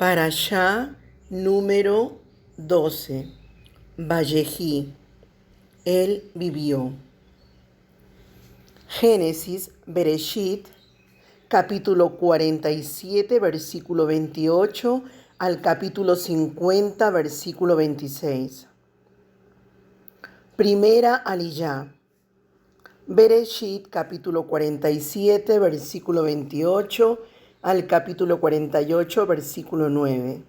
Parashá número 12. Vallejí. Él vivió. Génesis, Bereshit, capítulo 47, versículo 28 al capítulo 50, versículo 26. Primera Aliyá. Bereshit, capítulo 47, versículo 28 al capítulo 48, versículo 9.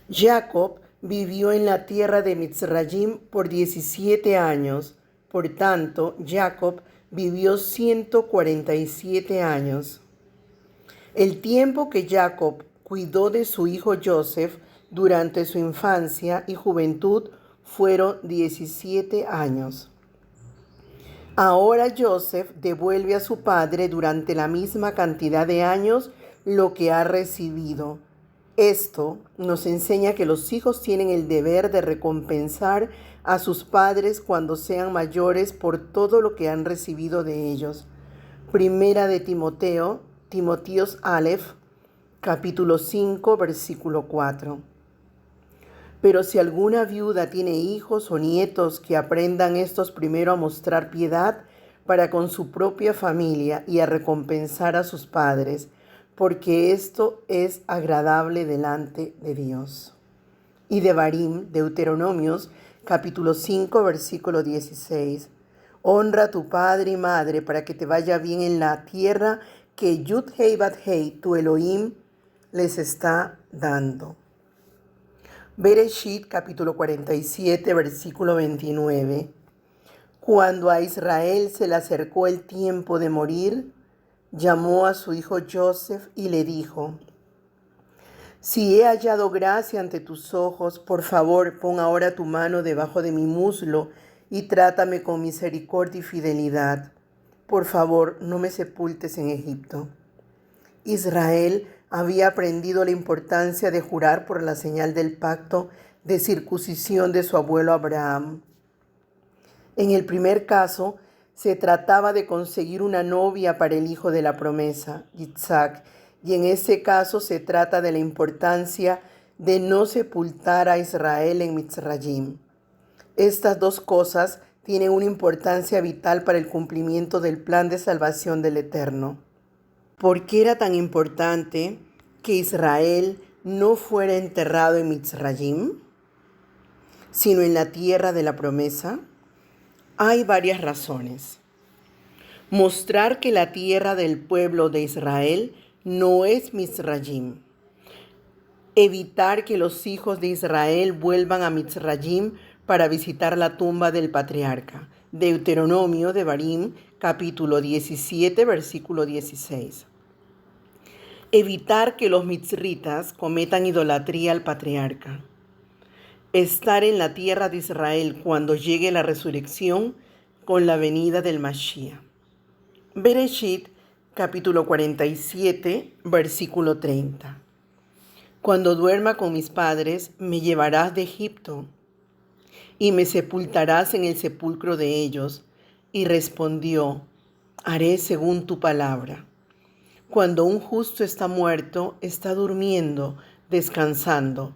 Jacob vivió en la tierra de Mitzrayim por 17 años. Por tanto, Jacob vivió 147 años. El tiempo que Jacob cuidó de su hijo Joseph durante su infancia y juventud fueron 17 años. Ahora Joseph devuelve a su padre durante la misma cantidad de años lo que ha recibido. Esto nos enseña que los hijos tienen el deber de recompensar a sus padres cuando sean mayores por todo lo que han recibido de ellos. Primera de Timoteos Aleph, capítulo 5, versículo 4. Pero si alguna viuda tiene hijos o nietos, que aprendan estos primero a mostrar piedad para con su propia familia y a recompensar a sus padres, porque esto es agradable delante de Dios. Y Devarim, Deuteronomios, capítulo 5, versículo 16. Honra a tu padre y madre para que te vaya bien en la tierra que Yud-Hei Bat-Hei, tu Elohim, les está dando. Bereshit, capítulo 47, versículo 29. Cuando a Israel se le acercó el tiempo de morir, llamó a su hijo Joseph y le dijo: si he hallado gracia ante tus ojos, por favor, pon ahora tu mano debajo de mi muslo y trátame con misericordia y fidelidad. Por favor, no me sepultes en Egipto. Israel había aprendido la importancia de jurar por la señal del pacto de circuncisión de su abuelo Abraham. En el primer caso, se trataba de conseguir una novia para el hijo de la promesa, Isaac, y en ese caso se trata de la importancia de no sepultar a Israel en Mitzrayim. Estas dos cosas tienen una importancia vital para el cumplimiento del plan de salvación del Eterno. ¿Por qué era tan importante que Israel no fuera enterrado en Mitzrayim, sino en la tierra de la promesa? Hay varias razones. Mostrar que la tierra del pueblo de Israel no es Mitzrayim. Evitar que los hijos de Israel vuelvan a Mitzrayim para visitar la tumba del patriarca. Deuteronomio, Devarim, capítulo 17, versículo 16. Evitar que los mitzritas cometan idolatría al patriarca. Estar en la tierra de Israel cuando llegue la resurrección con la venida del Mashiach. Bereshit, capítulo 47, versículo 30. Cuando duerma con mis padres, me llevarás de Egipto y me sepultarás en el sepulcro de ellos. Y respondió: haré según tu palabra. Cuando un justo está muerto, está durmiendo, descansando.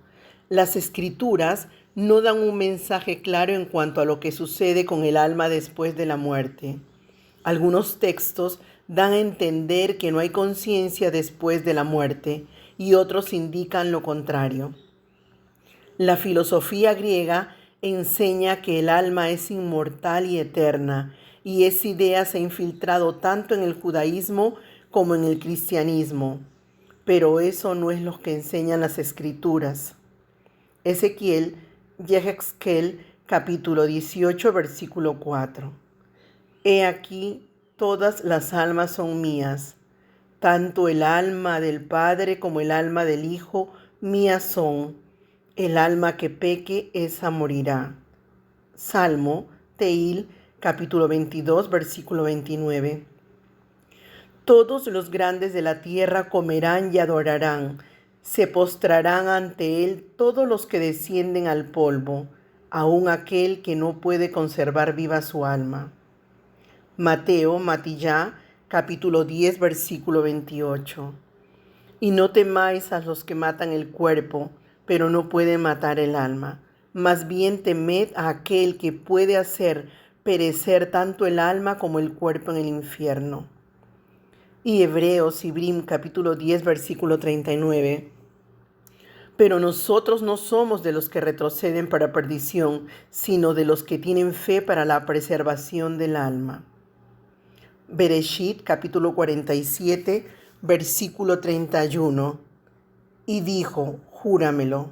Las Escrituras no dan un mensaje claro en cuanto a lo que sucede con el alma después de la muerte. Algunos textos dan a entender que no hay conciencia después de la muerte y otros indican lo contrario. La filosofía griega enseña que el alma es inmortal y eterna, y esa idea se ha infiltrado tanto en el judaísmo como en el cristianismo. Pero eso no es lo que enseñan las Escrituras. Yehezkel, capítulo 18, versículo 4. He aquí, todas las almas son mías, tanto el alma del Padre como el alma del Hijo mías son. El alma que peque, esa morirá. Salmo, Teil, capítulo 22, versículo 29. Todos los grandes de la tierra comerán y adorarán. Se postrarán ante él todos los que descienden al polvo, aun aquel que no puede conservar viva su alma. Matillá, capítulo 10, versículo 28. Y no temáis a los que matan el cuerpo, pero no pueden matar el alma. Más bien temed a aquel que puede hacer perecer tanto el alma como el cuerpo en el infierno. Y Hebreos, Ibrim, capítulo 10, versículo 39. Pero nosotros no somos de los que retroceden para perdición, sino de los que tienen fe para la preservación del alma. Bereshit, capítulo 47, versículo 31. Y dijo, júramelo.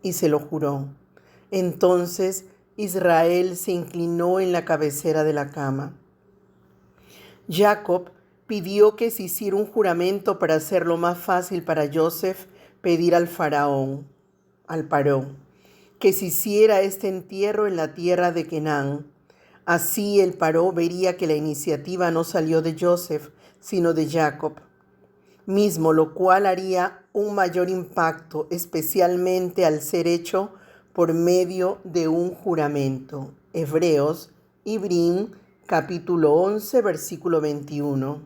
Y se lo juró. Entonces Israel se inclinó en la cabecera de la cama. Jacob pidió que se hiciera un juramento para hacerlo más fácil para Joseph pedir al faraón, al paró, que se hiciera este entierro en la tierra de Canaán. Así el paró vería que la iniciativa no salió de Joseph, sino de Jacob mismo, lo cual haría un mayor impacto, especialmente al ser hecho por medio de un juramento. Hebreos, Ibrim, capítulo 11, versículo 21.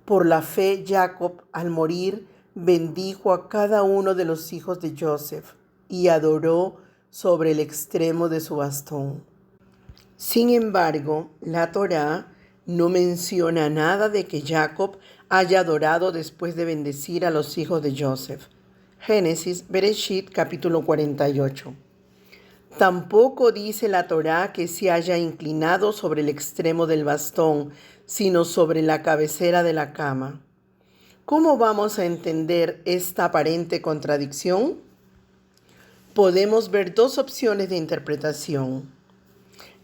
Por la fe, Jacob, al morir, bendijo a cada uno de los hijos de Joseph y adoró sobre el extremo de su bastón. Sin embargo, la Torá no menciona nada de que Jacob haya adorado después de bendecir a los hijos de Joseph. Génesis, Bereshit, capítulo 48. Tampoco dice la Torá que se haya inclinado sobre el extremo del bastón, sino sobre la cabecera de la cama. ¿Cómo vamos a entender esta aparente contradicción? Podemos ver dos opciones de interpretación.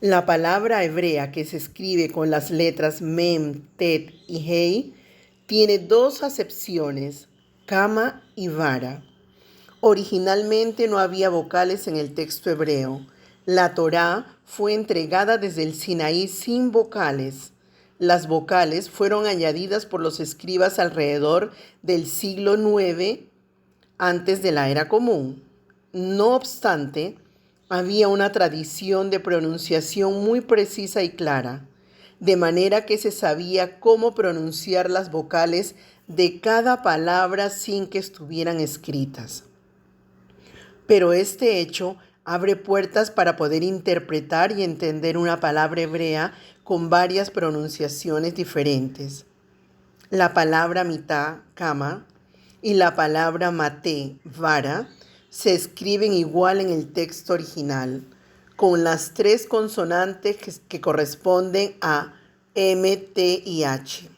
La palabra hebrea que se escribe con las letras Mem, Tet y Hei tiene dos acepciones, cama y vara. Originalmente no había vocales en el texto hebreo. La Torá fue entregada desde el Sinaí sin vocales. Las vocales fueron añadidas por los escribas alrededor del siglo IX antes de la era común. No obstante, había una tradición de pronunciación muy precisa y clara, de manera que se sabía cómo pronunciar las vocales de cada palabra sin que estuvieran escritas. Pero este hecho abre puertas para poder interpretar y entender una palabra hebrea con varias pronunciaciones diferentes. La palabra mitá, cama, y la palabra maté, vara, se escriben igual en el texto original, con las tres consonantes que corresponden a M, T y H.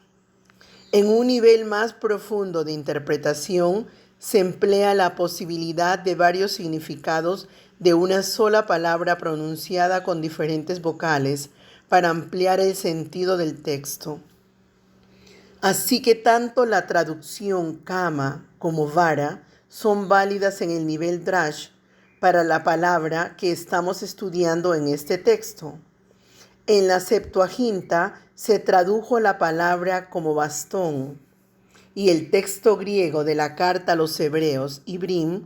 En un nivel más profundo de interpretación, se emplea la posibilidad de varios significados de una sola palabra pronunciada con diferentes vocales para ampliar el sentido del texto. Así que tanto la traducción cama como vara son válidas en el nivel drash para la palabra que estamos estudiando en este texto. En la Septuaginta se tradujo la palabra como bastón, y el texto griego de la carta a los hebreos, Ibrim,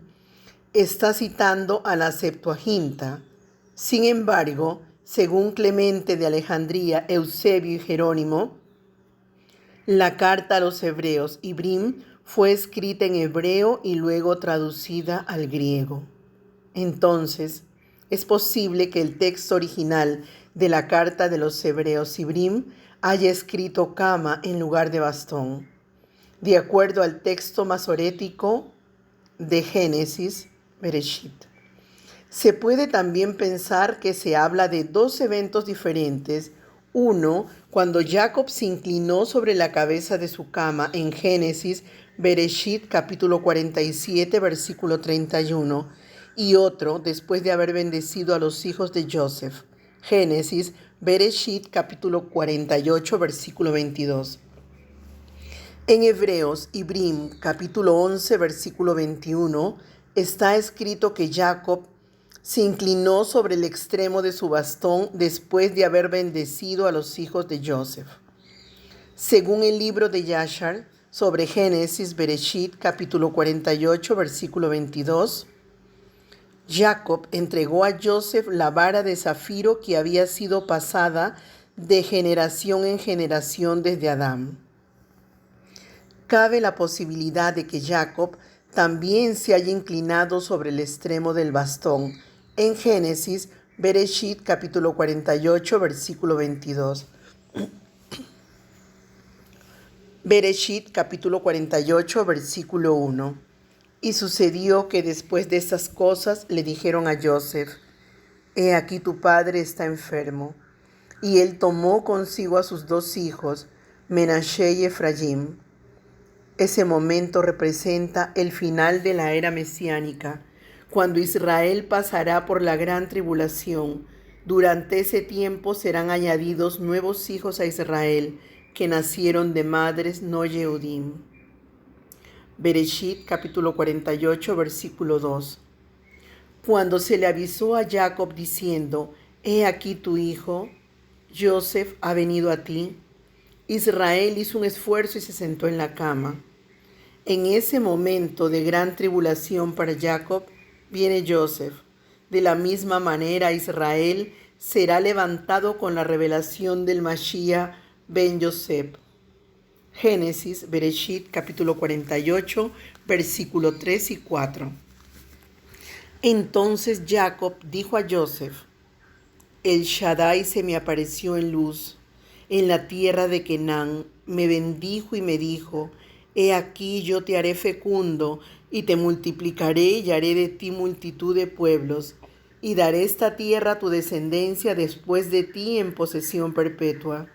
está citando a la Septuaginta. Sin embargo, según Clemente de Alejandría, Eusebio y Jerónimo, la carta a los hebreos, Ibrim, fue escrita en hebreo y luego traducida al griego. Entonces, es posible que el texto original de la carta de los hebreos, Ibrim, haya escrito cama en lugar de bastón. De acuerdo al texto masorético de Génesis, Bereshit. Se puede también pensar que se habla de dos eventos diferentes. Uno, cuando Jacob se inclinó sobre la cabeza de su cama en Génesis, Bereshit, capítulo 47, versículo 31. Y otro, después de haber bendecido a los hijos de Joseph. Génesis, Bereshit, capítulo 48, versículo 22. En Hebreos, Ibrim, capítulo 11, versículo 21, está escrito que Jacob se inclinó sobre el extremo de su bastón después de haber bendecido a los hijos de Joseph. Según el libro de Yashar, sobre Génesis, Bereshit, capítulo 48, versículo 22, Jacob entregó a Joseph la vara de zafiro que había sido pasada de generación en generación desde Adán. Cabe la posibilidad de que Jacob también se haya inclinado sobre el extremo del bastón. En Génesis, Bereshit capítulo 48, versículo 22. Bereshit capítulo 48, versículo 1. Y sucedió que después de estas cosas le dijeron a Joseph: He aquí tu padre está enfermo. Y él tomó consigo a sus dos hijos, Menashe y Efraín. Ese momento representa el final de la era mesiánica, cuando Israel pasará por la gran tribulación. Durante ese tiempo serán añadidos nuevos hijos a Israel, que nacieron de madres no Yehudim. Bereshit capítulo 48, versículo 2. Cuando se le avisó a Jacob diciendo: He aquí tu hijo, Joseph ha venido a ti, Israel hizo un esfuerzo y se sentó en la cama. En ese momento de gran tribulación para Jacob viene Joseph. De la misma manera Israel será levantado con la revelación del Mashiach ben Yosef. Génesis, Bereshit, capítulo 48, versículo 3 y 4. Entonces Jacob dijo a Joseph: El Shaddai se me apareció en luz, en la tierra de Canaán, me bendijo y me dijo: He aquí yo te haré fecundo, y te multiplicaré y haré de ti multitud de pueblos, y daré esta tierra a tu descendencia después de ti en posesión perpetua.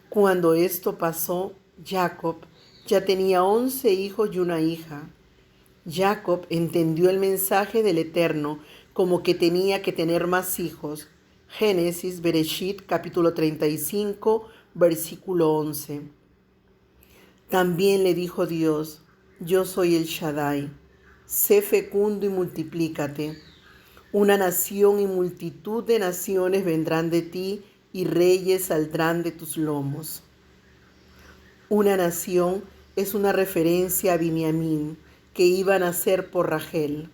Cuando esto pasó, Jacob ya tenía 11 hijos y una hija. Jacob entendió el mensaje del Eterno como que tenía que tener más hijos. Génesis, Bereshit, capítulo 35, versículo 11. También le dijo Dios: Yo soy el Shaddai, sé fecundo y multiplícate. Una nación y multitud de naciones vendrán de ti, y reyes saldrán de tus lomos. Una nación es una referencia a Binyamin, que iba a nacer por Rachel.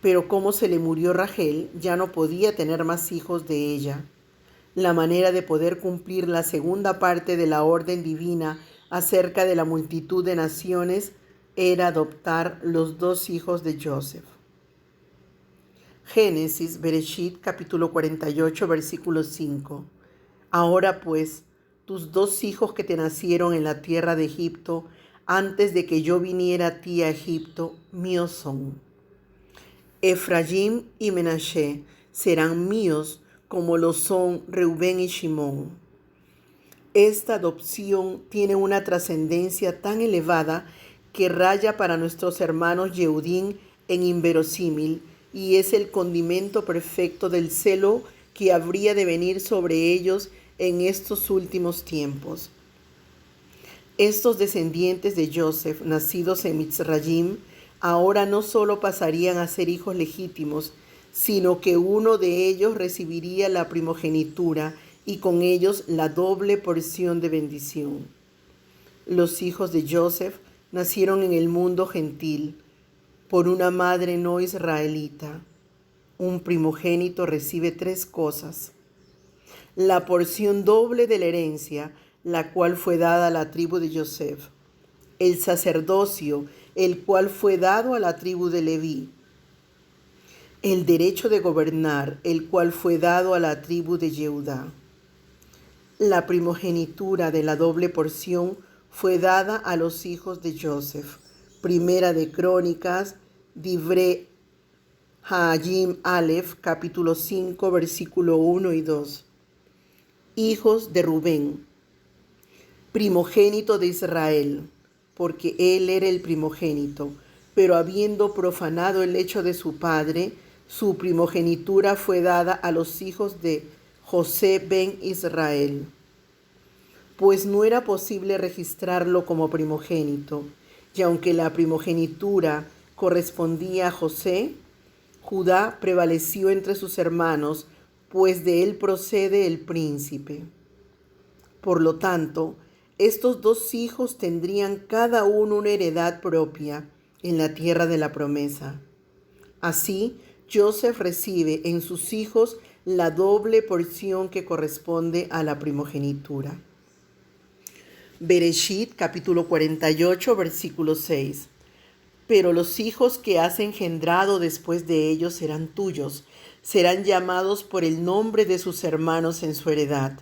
Pero como se le murió Rachel, ya no podía tener más hijos de ella. La manera de poder cumplir la segunda parte de la orden divina acerca de la multitud de naciones era adoptar los dos hijos de Joseph. Génesis, Bereshit, capítulo 48, versículo 5. Ahora pues, tus dos hijos que te nacieron en la tierra de Egipto, antes de que yo viniera a ti a Egipto, míos son. Efraín y Menashe serán míos, como lo son Reubén y Shimón. Esta adopción tiene una trascendencia tan elevada que raya para nuestros hermanos Yehudim en inverosímil, y es el condimento perfecto del celo que habría de venir sobre ellos en estos últimos tiempos. Estos descendientes de Joseph, nacidos en Mitzrayim, ahora no solo pasarían a ser hijos legítimos, sino que uno de ellos recibiría la primogenitura y con ellos la doble porción de bendición. Los hijos de Joseph nacieron en el mundo gentil, por una madre no israelita. Un primogénito recibe 3 cosas: la porción doble de la herencia, la cual fue dada a la tribu de Joseph; el sacerdocio, el cual fue dado a la tribu de Leví; el derecho de gobernar, el cual fue dado a la tribu de Jehudá. La primogenitura de la doble porción fue dada a los hijos de Joseph. Primera de Crónicas, Divrei Ha'ayim Aleph, capítulo 5, versículo 1 y 2. Hijos de Rubén, primogénito de Israel, porque él era el primogénito, pero habiendo profanado el lecho de su padre, su primogenitura fue dada a los hijos de José ben Israel, pues no era posible registrarlo como primogénito, y aunque la primogenitura correspondía a José, Judá prevaleció entre sus hermanos, pues de él procede el príncipe. Por lo tanto, estos 2 hijos tendrían cada uno una heredad propia en la tierra de la promesa. Así, Joseph recibe en sus hijos la doble porción que corresponde a la primogenitura. Bereshit capítulo 48 versículo 6. Pero los hijos que has engendrado después de ellos serán tuyos, serán llamados por el nombre de sus hermanos en su heredad.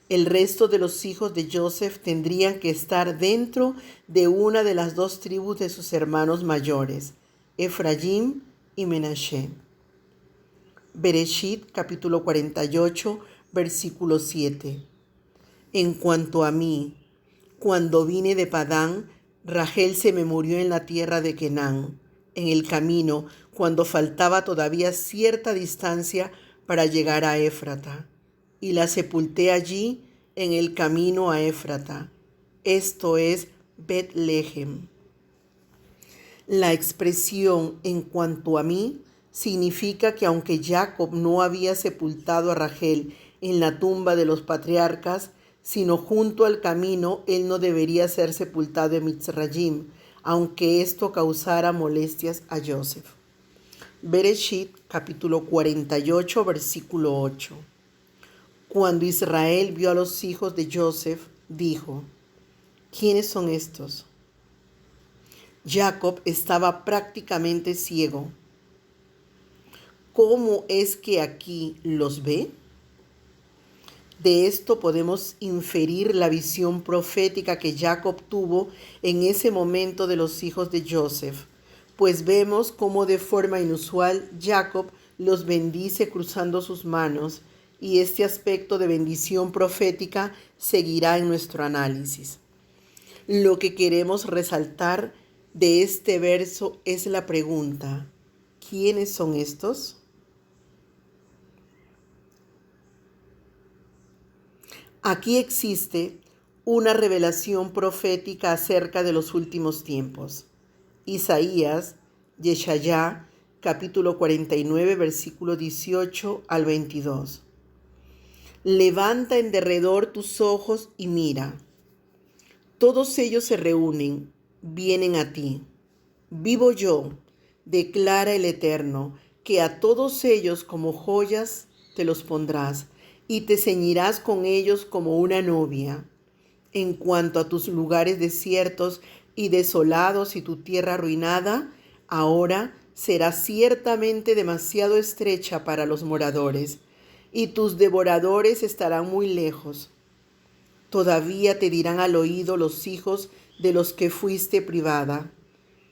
El resto de los hijos de Joseph tendrían que estar dentro de una de las dos tribus de sus hermanos mayores, Efraín y Menashe. Bereshit capítulo 48 versículo 7. En cuanto a mí, cuando vine de Padán, Rachel se me murió en la tierra de Canaán, en el camino, cuando faltaba todavía cierta distancia para llegar a Éfrata, y la sepulté allí en el camino a Éfrata, esto es Betlehem. La expresión en cuanto a mí significa que aunque Jacob no había sepultado a Rachel en la tumba de los patriarcas, sino junto al camino, él no debería ser sepultado en Mitzrayim, aunque esto causara molestias a Joseph. Bereshit capítulo 48 versículo 8. Cuando Israel vio a los hijos de Joseph, dijo: ¿quiénes son estos? Jacob estaba prácticamente ciego. ¿Cómo es que aquí los ve? De esto podemos inferir la visión profética que Jacob tuvo en ese momento de los hijos de Joseph, pues vemos cómo de forma inusual Jacob los bendice cruzando sus manos, y este aspecto de bendición profética seguirá en nuestro análisis. Lo que queremos resaltar de este verso es la pregunta: ¿quiénes son estos? Aquí existe una revelación profética acerca de los últimos tiempos. Isaías, Yeshayá, capítulo 49, versículo 18 al 22. Levanta en derredor tus ojos y mira. Todos ellos se reúnen, vienen a ti. Vivo yo, declara el Eterno, que a todos ellos como joyas te los pondrás, y te ceñirás con ellos como una novia. En cuanto a tus lugares desiertos y desolados y tu tierra arruinada, ahora será ciertamente demasiado estrecha para los moradores, y tus devoradores estarán muy lejos. Todavía te dirán al oído los hijos de los que fuiste privada: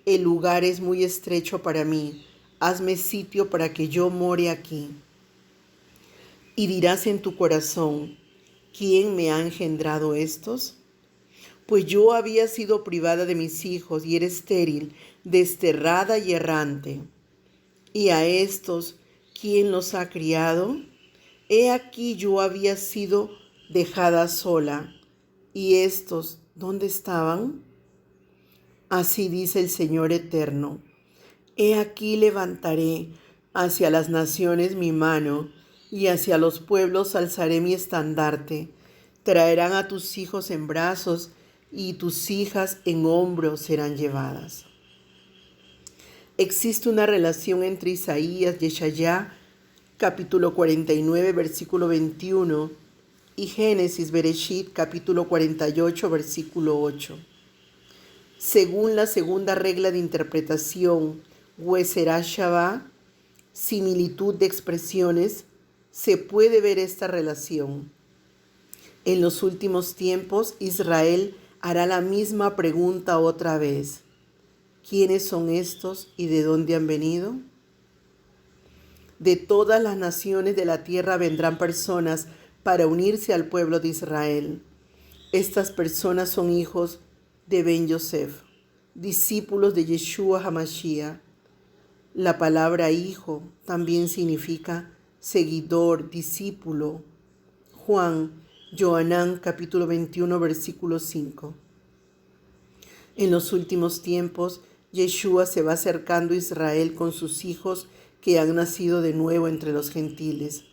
el lugar es muy estrecho para mí, hazme sitio para que yo more aquí. Y dirás en tu corazón: ¿quién me ha engendrado estos? Pues yo había sido privada de mis hijos y era estéril, desterrada y errante. ¿Y a estos quién los ha criado? He aquí yo había sido dejada sola. ¿Y estos dónde estaban? Así dice el Señor Eterno: he aquí levantaré hacia las naciones mi mano, y hacia los pueblos alzaré mi estandarte. Traerán a tus hijos en brazos, y tus hijas en hombros serán llevadas. Existe una relación entre Isaías, Yeshayá, capítulo 49, versículo 21, y Génesis, Bereshit, capítulo 48, versículo 8. Según la segunda regla de interpretación, Weserá Shabá, similitud de expresiones, se puede ver esta relación. En los últimos tiempos, Israel hará la misma pregunta otra vez: ¿quiénes son estos y de dónde han venido? De todas las naciones de la tierra vendrán personas para unirse al pueblo de Israel. Estas personas son hijos de Ben Yosef, discípulos de Yeshua HaMashiach. La palabra hijo también significa seguidor, discípulo. Juan, Johanán, capítulo 21, versículo 5. En los últimos tiempos, Yeshua se va acercando a Israel con sus hijos que han nacido de nuevo entre los gentiles.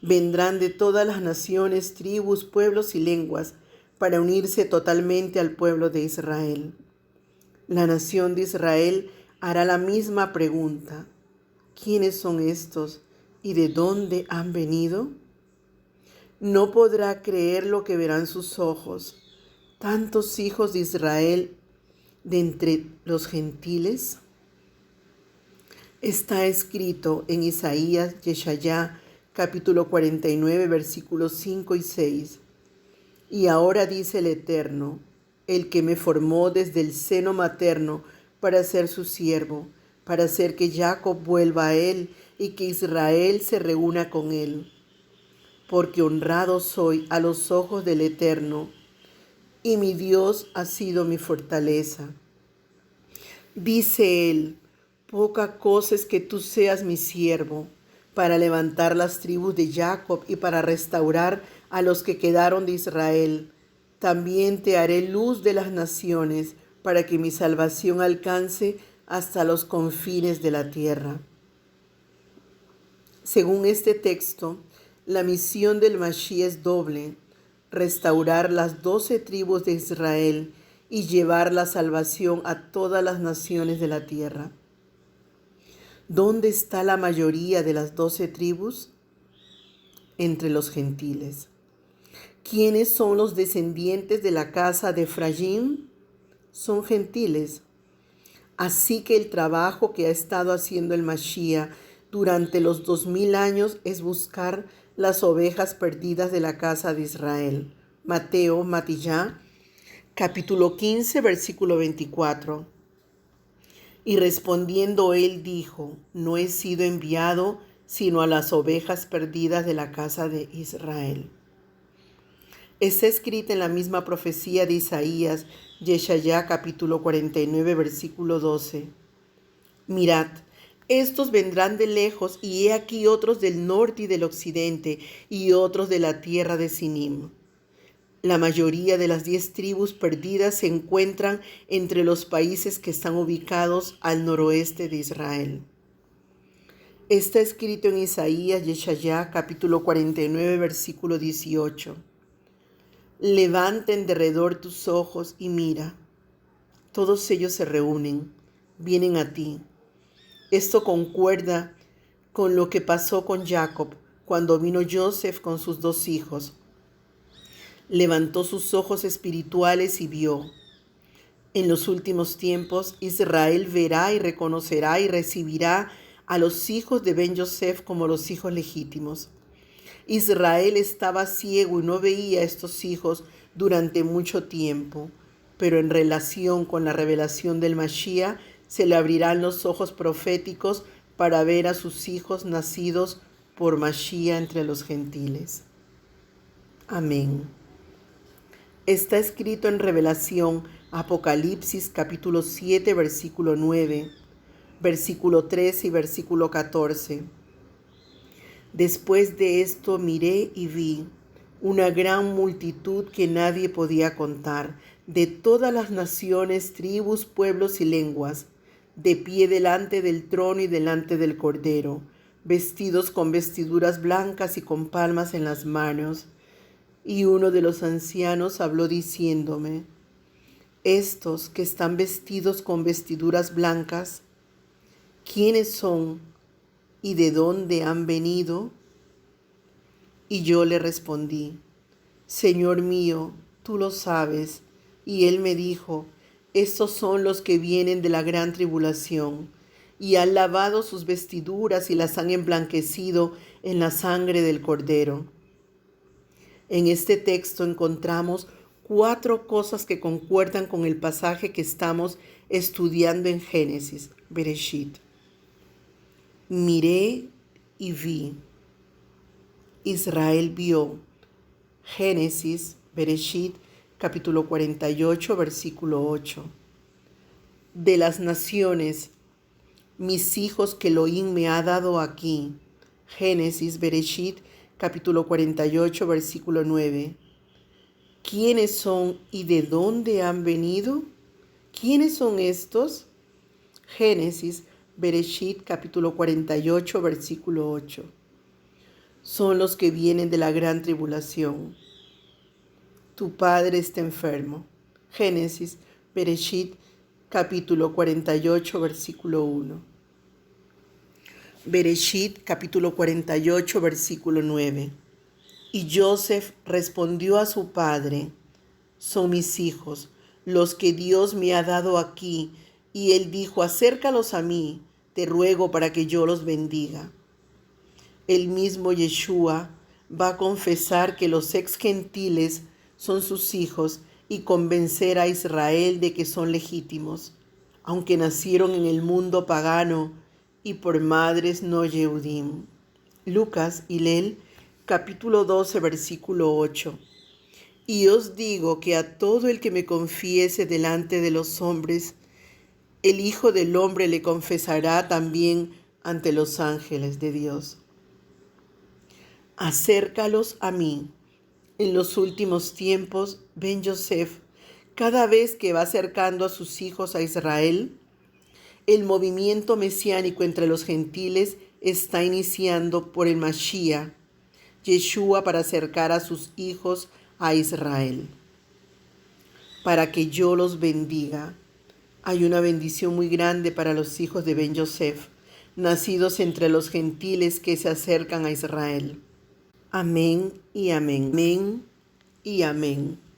Vendrán de todas las naciones, tribus, pueblos y lenguas para unirse totalmente al pueblo de Israel. La nación de Israel hará la misma pregunta: ¿quiénes son estos y de dónde han venido? No podrá creer lo que verán sus ojos. tantos hijos de Israel de entre los gentiles? Está escrito en Isaías, Yeshayá, capítulo 49, versículos 5 y 6. Y ahora dice el Eterno, el que me formó desde el seno materno para ser su siervo, para hacer que Jacob vuelva a él y que Israel se reúna con él. Porque honrado soy a los ojos del Eterno, y mi Dios ha sido mi fortaleza. Dice él, poca cosa es que tú seas mi siervo, para levantar las tribus de Jacob y para restaurar a los que quedaron de Israel. También te haré luz de las naciones, para que mi salvación alcance hasta los confines de la tierra. Según este texto, la misión del Mashiach es doble: restaurar las 12 tribus de Israel y llevar la salvación a todas las naciones de la tierra. ¿Dónde está la mayoría de las 12 tribus? Entre los gentiles. ¿Quiénes son los descendientes de la casa de Efraín? Son gentiles. Así que el trabajo que ha estado haciendo el Mashiach durante los 2000 años es buscar las ovejas perdidas de la casa de Israel. Mateo, Matillá, capítulo 15, versículo 24. Y respondiendo él dijo, no he sido enviado sino a las ovejas perdidas de la casa de Israel. Está escrita en la misma profecía de Isaías, Yeshayá, capítulo 49, versículo 12. Mirad, estos vendrán de lejos, y he aquí otros del norte y del occidente, y otros de la tierra de Sinim. La mayoría de las 10 tribus perdidas se encuentran entre los países que están ubicados al noroeste de Israel. Está escrito en Isaías, Yeshayá, capítulo 49, versículo 18. Levanta en derredor tus ojos y mira. Todos ellos se reúnen, vienen a ti. Esto concuerda con lo que pasó con Jacob cuando vino Joseph con sus 2 hijos. Levantó sus ojos espirituales y vio. En los últimos tiempos, Israel verá y reconocerá y recibirá a los hijos de Ben Yosef como los hijos legítimos. Israel estaba ciego y no veía a estos hijos durante mucho tiempo, pero en relación con la revelación del Mashiach, se le abrirán los ojos proféticos para ver a sus hijos nacidos por Mashiach entre los gentiles. Amén. Está escrito en Revelación, Apocalipsis capítulo 7, versículo 9, versículo 13 y versículo 14. Después de esto miré y vi una gran multitud que nadie podía contar, de todas las naciones, tribus, pueblos y lenguas, de pie delante del trono y delante del Cordero, vestidos con vestiduras blancas y con palmas en las manos. Y uno de los ancianos habló diciéndome, estos que están vestidos con vestiduras blancas, ¿quiénes son y de dónde han venido? Y yo le respondí, Señor mío, tú lo sabes. Y él me dijo, estos son los que vienen de la gran tribulación, y han lavado sus vestiduras y las han emblanquecido en la sangre del Cordero. En este texto encontramos 4 cosas que concuerdan con el pasaje que estamos estudiando en Génesis, Bereshit. Miré y vi. Israel vio. Génesis, Bereshit, capítulo 48, versículo 8. De las naciones, mis hijos que Elohim me ha dado aquí. Génesis, Bereshit, capítulo 48, versículo 9. ¿Quiénes son y de dónde han venido? ¿Quiénes son estos? Génesis, Bereshit, capítulo 48, versículo 8. Son los que vienen de la gran tribulación. Tu padre está enfermo. Génesis, Bereshit, capítulo 48, versículo 1. Bereshit, capítulo 48, versículo 9. Y Joseph respondió a su padre, son mis hijos, los que Dios me ha dado aquí. Y él dijo, acércalos a mí, te ruego para que yo los bendiga. El mismo Yeshua va a confesar que los ex gentiles son sus hijos y convencer a Israel de que son legítimos, aunque nacieron en el mundo pagano y por madres no Yehudim. Lucas, Hillel, capítulo 12, versículo 8. Y os digo que a todo el que me confiese delante de los hombres, el Hijo del Hombre le confesará también ante los ángeles de Dios. Acércalos a mí. En los últimos tiempos, Ben Yosef, cada vez que va acercando a sus hijos a Israel, el movimiento mesiánico entre los gentiles está iniciando por el Mashiach, Yeshua, para acercar a sus hijos a Israel, para que yo los bendiga. Hay una bendición muy grande para los hijos de Ben Yosef, nacidos entre los gentiles que se acercan a Israel. Amén y amén. Amén y amén.